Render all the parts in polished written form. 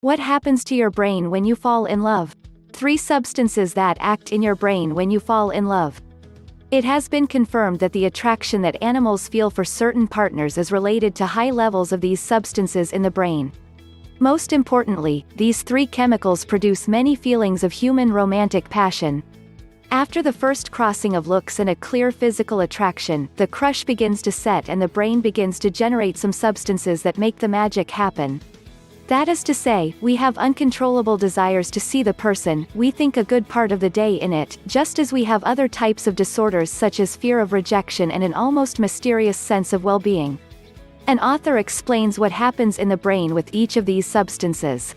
What happens to your brain when you fall in love? 3 substances that act in your brain when you fall in love. It has been confirmed that the attraction that animals feel for certain partners is related to high levels of these substances in the brain. Most importantly, these 3 chemicals produce many feelings of human romantic passion. After the first crossing of looks and a clear physical attraction, the crush begins to set and the brain begins to generate some substances that make the magic happen. That is to say, we have uncontrollable desires to see the person, we think a good part of the day in it, just as we have other types of disorders such as fear of rejection and an almost mysterious sense of well-being. An author explains what happens in the brain with each of these substances.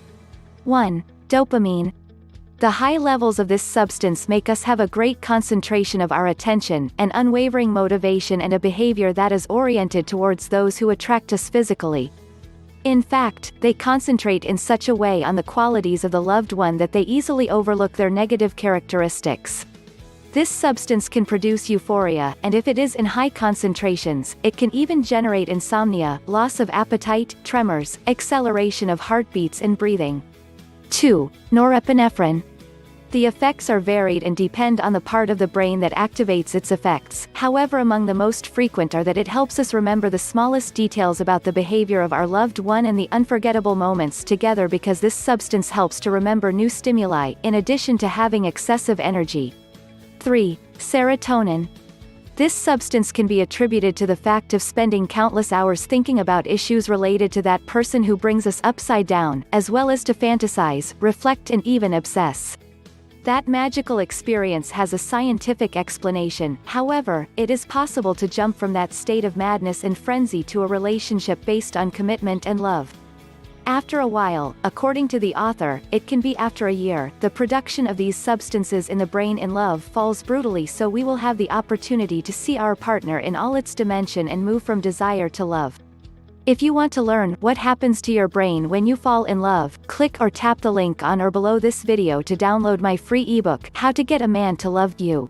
1. Dopamine. The high levels of this substance make us have a great concentration of our attention, an unwavering motivation and a behavior that is oriented towards those who attract us physically. In fact, they concentrate in such a way on the qualities of the loved one that they easily overlook their negative characteristics. This substance can produce euphoria, and if it is in high concentrations, it can even generate insomnia, loss of appetite, tremors, acceleration of heartbeats and breathing. 2. Norepinephrine. The effects are varied and depend on the part of the brain that activates its effects, however among the most frequent are that it helps us remember the smallest details about the behavior of our loved one and the unforgettable moments together because this substance helps to remember new stimuli, in addition to having excessive energy. 3. Serotonin. This substance can be attributed to the fact of spending countless hours thinking about issues related to that person who brings us upside down, as well as to fantasize, reflect and even obsess. That magical experience has a scientific explanation, however, it is possible to jump from that state of madness and frenzy to a relationship based on commitment and love. After a while, according to the author, it can be after a year, the production of these substances in the brain in love falls brutally, so we will have the opportunity to see our partner in all its dimension and move from desire to love. If you want to learn what happens to your brain when you fall in love, click or tap the link on or below this video to download my free ebook, How to Get a Man to Love You.